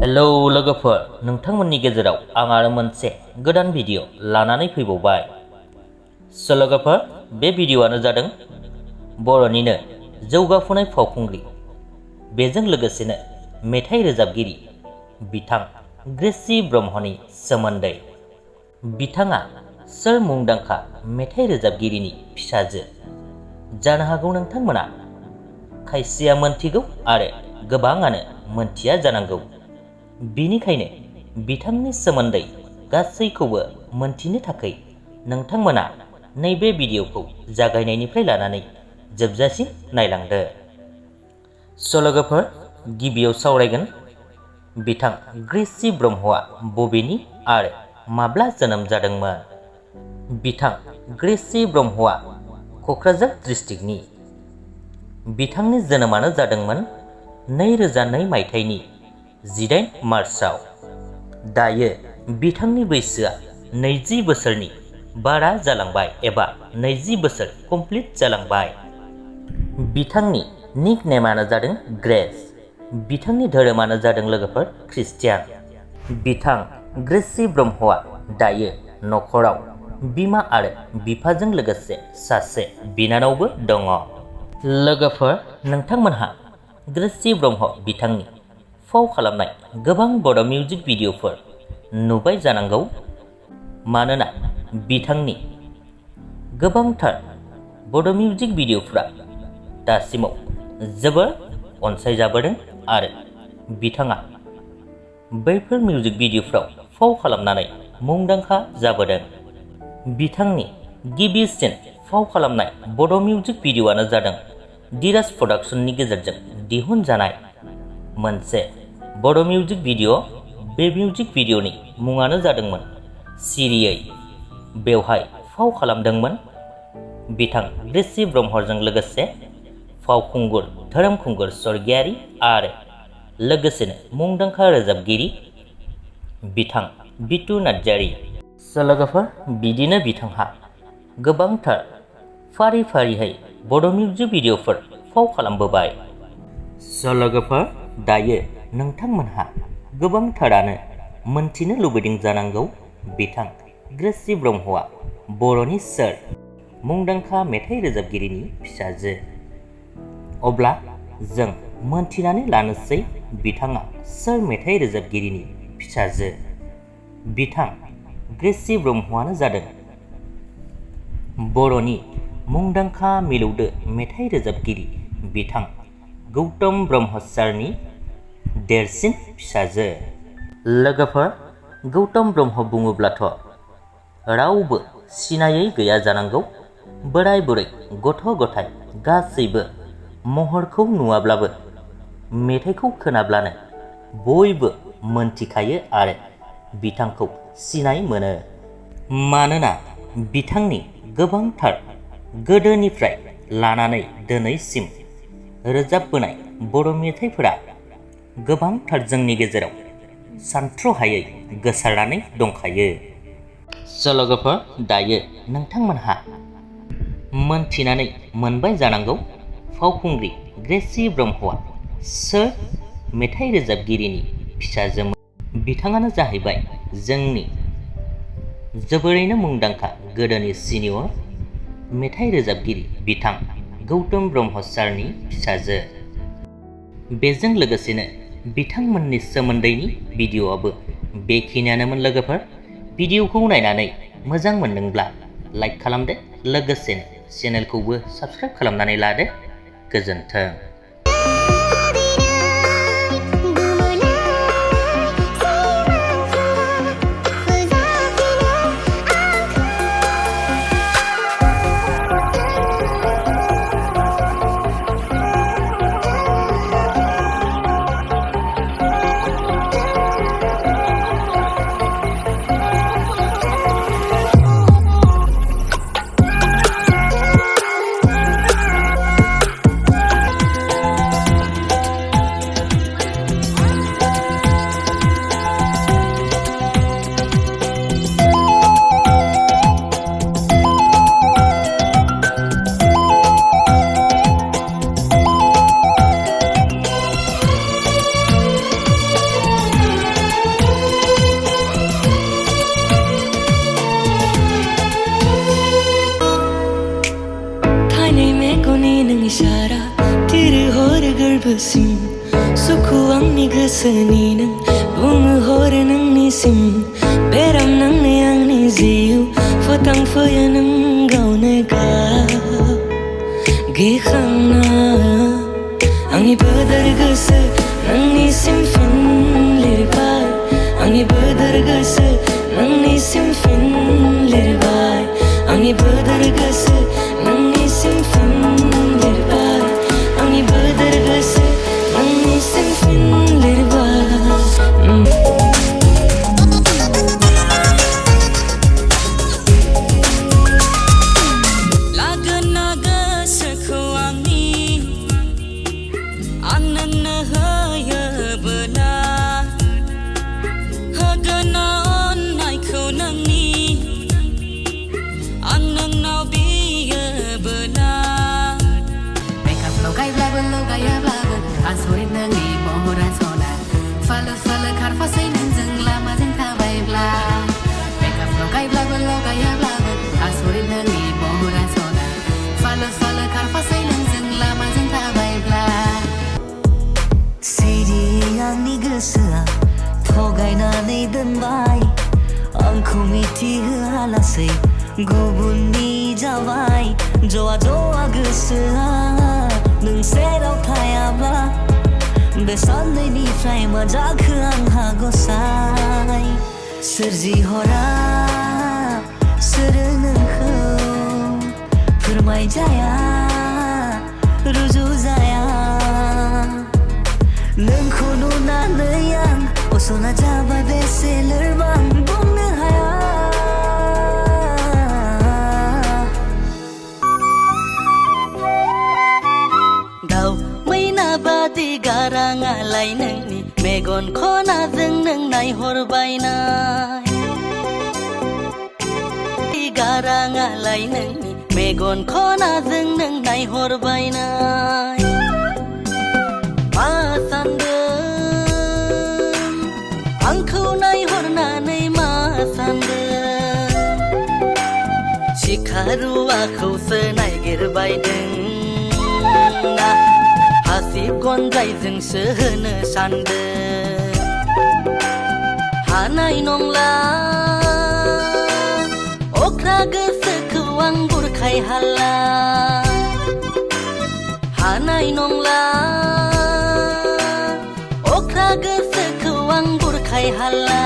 Hello लोगोफोर, नोंथांमोननि गेजेराव आं आरो मोनसे गोदान भिडिअ लानानै फैबावबाय। लोगोफोर, बे भिडिअआनो जादों बर'निनो जौगाफुनाय फावखुंग्रि, बेजों लोगोसेनो मेथाइ रोजाबगिरि बिथां ग्रेसी ब्रह्मनि सोमोन्दै। बिथाङा सोर मुंदांखा मेथाइ रोजाबगिरिनि फिसाजो? जानो हागौ नोंथांमोना खायसेया मोनथिगौ आरो गोबाङानो मोनथिया जानांगौ। बिनिखायनो बिथांनि सोमोन्दै गासैखौबो मोनथिनो थाखाय नोंथांमोना नैबे भिडिअखौ जागायनायनिफ्राय लानानै जोबजासिम नायलांदो। लोगोफोर, गिबियाव सावरायगोन बिथां ग्रेसी ब्रह्मआ बबेनि आरो माब्ला जोनोम जादोंमोन। बिथां ग्रेसी ब्रह्मआ क'क्राझार डिस्ट्रिक्टनि। बिथांनि जोनोमानो जादोंमोन 2002 मायथाइनि 18 मार्चआव। दायो बिथांनि बैसोआ 20 बोसोरनि बारा जालांबाय एबा 20 बोसोर कमप्लिट जालांबाय। बिथांनि निक नेमानो जादों ग्रेस। बिथांनि धोरोमानो जादों लोगोफोर ख्रिस्टियान। बिथां ग्रेसी ब्रह्मआ दायो न'खराव बिमा आरो बिफाजों लोगोसे सासे बिनानावबो दङ। लोगोफोर, नोंथांमोनहा ग्रेसी ब्रह्म बिथांनि फाव खालामनाय गोबां बड' मिउजिक भिडिअफोर नुबाय जानांगौ। मानोना बिथांनि गोबांथार बड' मिउजिक भिडिअफ्रा दासिमाव जोबोर अनसायजाबोदों आरो बिथाङा बैफोर मिउजिक भिडिअफ्राव फाव खालामनानै मुंदांखा जाबोदों। बिथांनि गिबिसिन फाव खालामनाय बड' मिउजिक भिडिअआनो जादों धीराज प्रडाक्शननि गेजेरजों दिहुनजानाय मोनसे बड' मिउजिक भिडिअ। बे मिउजिक भिडिअनि मुङानो जादोंमोन सिरियै। बेवहाय फाव खालामदोंमोन बिथां ग्रेसी ब्रह्मजों लोगोसे फावखुंगुर धोरोमखुंगुर स्वर्गियारि आरो लोगोसेनो मुंदांखा रोजाबगिरि बिथां बिटु नार्जारि। लोगोफोर, बिदिनो बिथांहा गोबांथार फारि फारियै बड' मिउजिक भिडिअफोर फाव खालामबोबाय। लोगोफोर, दायो नोंथांमोनहा गोबांथारानो मोनथिनो लुबैदों जानांगौ बिथां ग्रेसी ब्रह्मआ बर'नि सोर मुंदांखा मेथाइ रोजाबगिरिनि फिसाजो। अब्ला जों मोनथिनानै लानोसै बिथाङा सोर मेथाइ रोजाबगिरिनि फिसाजो। बिथां ग्रेसी ब्रह्मआनो जादों बर'नि मुंदांखा मिलौदो मेथाइ रोजाबगिरि बिथां गौतम ब्रह्म सारनि देरसिन फिसाजो। लोगोफोर, गौतम ब्रह्म बुङोब्लाथ' रावबो सिनायै गैया जानांगौ। बोराय बुरै गथ' गथाय गासैबो महरखौ नुवाब्लाबो मेथाइखौ खोनाब्लानो बयबो मोनथिखायो आरो बिथांखौ सिनाय मोनो। मानोना बिथांनि गोबांथार गोदोनिफ्राय लानानै दिनैसिम रोजाबबोनाय बर' मेथाइफोरा गोबांथार जोंनि गेजेराव सानथ्र'हायै गोसारनानै दंखायो। लोगोफोर, दायो नोंथांमोनहा मोनथिनानै मोनबाय जानांगौ फावखुंग्रि ग्रेसी ब्रह्मआ सोर मेथाइ रोजाबगिरिनि फिसाजोमोन। बिथाङानो जाहैबाय जोंनि जोबोरैनो मुंदांखा गोदोनि सिनियर मेथाइ रोजाबगिरि बिथां गौतम ब्रह्म सारनि फिसाजो। बेजों लोगोसेनो बिथांमोननि सोमोन्दैनि भिडिअआबो बेखिनियानोमोन। लोगोफोर, भिडिअखौ नायनानै मोजां मोनदोंब्ला लाइक खालामदो, लोगोसेनो चेनेलखौबो साबस्क्राइब खालामनानै लादो। गोजोन्थों। आंनि गोसोनि नों बुङो हरो नोंनिसिम बेराम नांनाय आंनि जिउ फोथांफैयो नों गावनो गाव गिखांना आंनि बोदोर गोसो नोंनिसिम फिन लिरबाय आंनि बोदोर गोसो नोंनिसिम फिन लिरबाय आंनि बोदोर गोसो नोंनिसिम फिन लिरबाय आंनि बोदोर गोसो नोंनिसिम फिन लिरबाय लागोना गोसोखौ आंनि आं नोंनो होयोबोला होगोना अननायखौ नोंनि आं नोंनाव बियोबोला मेकआपल' गायब्लाबो लगायाब्लाबो आसरित नोंनि महरा सना फालो फालो खारफासै नोंजों लामाजों थाबायब्ला मेकआपल' गायब्लाबो लगायाब्लाबो आसरित नोंनि महरा सना फालो फालो खारफासै नोंजों लामाजों थाबायब्ला सिरि आंनि गोसोआ थगायनानै दोनबाय आंखौ मिथिहोआलासै गुबुननि जाबाय जवा जवा गोसोआ नों सेराव थायाब्ला बे साननैनिफ्राय मा जाखो आंहा गसाय सोरजिहरा सोरो नोंखौ फोरमायजाया रुजुजाया नोंखौ नुनानै आं असना जाबाय बेसे लोरबां बुंनो हाया दाउ मैना बादि गाराङालाय नोंनि मेगन खनाजों नों नायहरबायनाय गाराङालाय नोंनि मेगन खनाजों नों नायहरबायनाय मा सान्दों आंखौ नायहरनानै मा सान्दों सिखारुवाखौसो नायगिरबायदों ना हासिब गनजायजोंसो होनो सान्दों हानाय नंला अख्रा गोसोखौ आं बुरखाय हाला हानाय नंला अख्रा गोसोखौ आं बुरखाय हाला